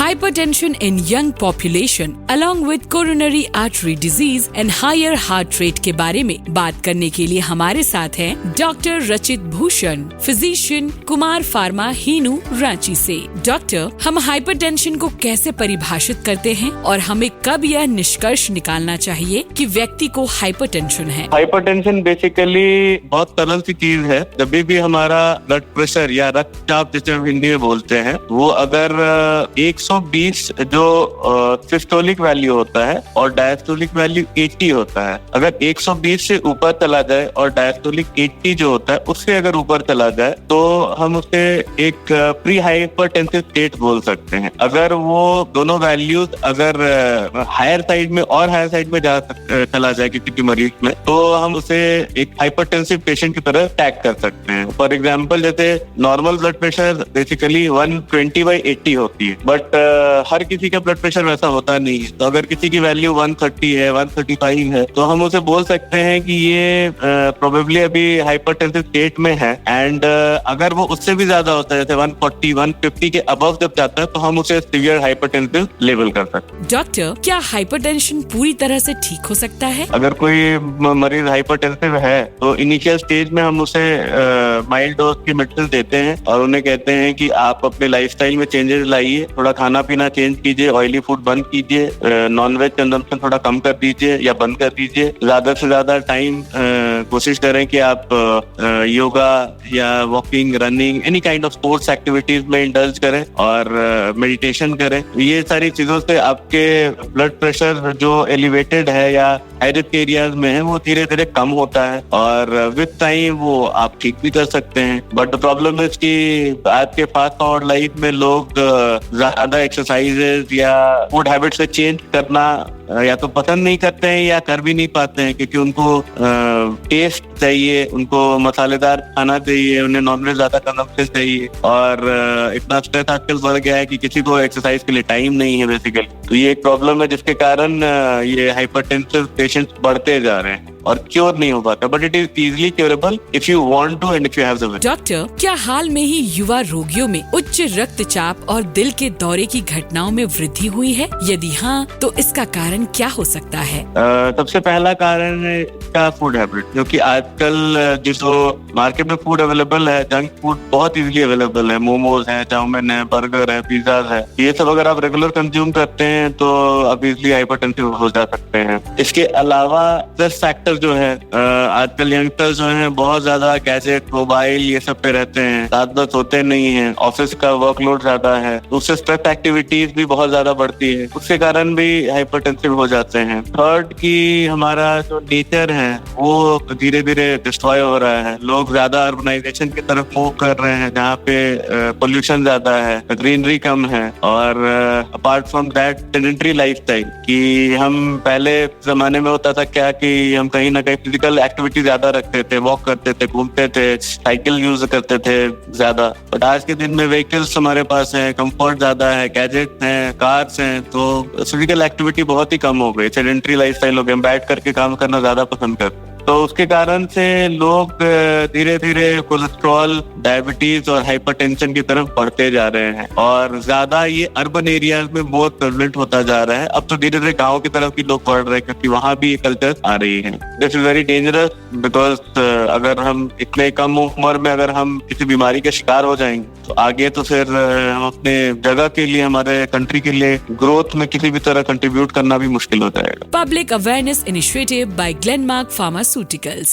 hypertension in young population along with coronary artery disease and higher heart rate के बारे में बात करने के लिए हमारे साथ हैं डॉक्टर रचित भूषण, फिजिशियन, कुमार फार्मा, हीनू, रांची से। डॉक्टर, हम हाइपरटेंशन को कैसे परिभाषित करते हैं और हमें कब यह निष्कर्ष निकालना चाहिए कि व्यक्ति को हाइपरटेंशन है? हाइपरटेंशन बेसिकली बहुत सरल सी चीज है। जब भी हमारा ब्लड प्रेशर या रक्तचाप जिसे हम हिंदी में बोलते हैं, वो अगर 120 जो सिस्टोलिक वैल्यू होता है और डायस्टोलिक वैल्यू 80 होता है, अगर 120 से ऊपर चला जाए और डायस्टोलिक 80 जो होता है उससे अगर ऊपर चला जाए तो हम उसे एक प्री हाइपरटेंसिव स्टेट बोल सकते हैं। अगर वो दोनों वैल्यूज अगर हायर साइड में और हायर साइड में चला जाए किसी की मरीज में, तो हम उसे एक हाइपरटेंसिव पेशेंट की तरह टैग कर सकते हैं। फॉर एग्जाम्पल, जैसे नॉर्मल ब्लड प्रेशर बेसिकली 120/80 होती है, बट हर किसी का ब्लड प्रेशर वैसा होता नहीं है। तो अगर किसी की वैल्यू 130 है, 135 है, तो हम उसे बोल सकते हैं कि ये प्रोबेबली अभी हाइपरटेंसिव स्टेट में है। एंड अगर वो उससे भी ज्यादा होता है, जैसे 140, 150 के अबव जब जाता है, तो हम उसे सीवियर हाइपरटेंसिव लेवल कर सकते हैं। डॉक्टर, क्या हाइपरटेंशन पूरी तरह से ठीक हो सकता है? अगर कोई मरीज हाइपरटेंसिव है तो इनिशियल स्टेज में हम उसे माइल्ड डोज की मेडिसिन देते हैं और उन्हें कहते हैं कि आप अपने लाइफस्टाइल में चेंजेस लाइए, थोड़ा खाना पीना चेंज कीजिए, ऑयली फूड बंद कीजिए, नॉनवेज कंजम्पशन थोड़ा कम कर दीजिए या बंद कर दीजिए। ज्यादा से ज्यादा टाइम कोशिश करें कि आप योगा या walking, running, any kind of sports activities में इंडल्ज करें और मेडिटेशन करें। ये सारी चीजों से आपके ब्लड प्रेशर जो एलिवेटेड है या हाई रिस्क एरियाज में है वो धीरे धीरे कम होता है और विद टाइम वो आप ठीक भी कर सकते हैं। बट द प्रॉब्लम है कि आज के फास्ट फॉरवर्ड लाइफ में लोग ज्यादा एक्सरसाइजेज या फूड हैबिट से चेंज करना या तो पसंद नहीं करते हैं या कर भी नहीं पाते हैं, क्योंकि उनको टेस्ट चाहिए, उनको मसालेदार खाना चाहिए, उन्हें नॉनवेज ज्यादा कंजम्पशन चाहिए और इतना स्ट्रेस आजकल बढ़ गया है कि किसी को एक्सरसाइज के लिए टाइम नहीं है बेसिकली। तो ये एक प्रॉब्लम है जिसके कारण ये हाइपरटेंसिव पेशेंट्स बढ़ते जा रहे हैं और क्योर नहीं हो पाता, but it is easily curable if you want to and if you have the way. Doctor, क्या हाल में ही युवा रोगियों में उच्च रक्तचाप और दिल के दौरे की घटनाओं में वृद्धि हुई है? यदि हाँ, तो इसका कारण क्या हो सकता है? सबसे पहला कारण है इसका फूड हैबिट, क्योंकि आजकल जिस मार्केट में फूड अवेलेबल है, जंक फूड बहुत इजीली अवेलेबल है, मोमोज है, चाउमीन है, बर्गर है, पिज्जा है, ये सब अगर आप रेगुलर कंज्यूम करते हैं तो आप इजीली हाइपरटेंसिव हो जा सकते हैं। इसके अलावा स्ट्रेस फैक्टर जो है, आजकल यंगस्टर्स जो हैं बहुत ज्यादा गैजेट, मोबाइल ये सब पे रहते हैं, रात भर सोते नहीं है, ऑफिस का वर्कलोड ज्यादा है, उससे स्ट्रेस एक्टिविटीज भी बहुत ज्यादा बढ़ती है, उसके कारण भी हाइपरटेंसिव हो जाते हैं। थर्ड की हमारा जो नेचर है वो धीरे धीरे डिस्ट्रॉय हो रहा है। लोग ज्यादा अर्बनाइजेशन की तरफ मूव कर रहे हैं, जहाँ पे पोल्यूशन ज्यादा है, ग्रीनरी कम है और apart from that sedentary lifestyle, कि हम पहले जमाने में होता था क्या कि हम कहीं ना कहीं फिजिकल एक्टिविटी ज्यादा रखते थे, वॉक करते थे, घूमते थे, साइकिल यूज करते थे ज्यादा। बट आज के दिन में व्हीकल्स हमारे पास है, कंफर्ट ज्यादा है, गैजेट्स हैं, कार्स हैं, तो फिजिकल एक्टिविटी बहुत ही कम हो गई, सेडेंटरी लाइफस्टाइल हो गए, बैठ करके काम करना ज्यादा पसंद करते हैं। तो उसके कारण से लोग धीरे धीरे कोलेस्ट्रॉल, डायबिटीज और हाइपरटेंशन की तरफ बढ़ते जा रहे हैं और ज्यादा ये अर्बन एरियाज में बहुत प्रेवलेंट होता जा रहा है। अब तो धीरे धीरे गाँव की तरफ भी लोग बढ़ रहे हैं, क्योंकि वहाँ भी ये कल्चर आ रही है। This is very dangerous because अगर हम इतने कम उम्र में अगर हम किसी बीमारी के शिकार हो जाएंगे तो आगे तो फिर हम अपने जगह के लिए, हमारे कंट्री के लिए ग्रोथ में किसी भी तरह कंट्रीब्यूट करना भी मुश्किल हो जाएगा। Public awareness initiative by Glenmark pharmaceuticals.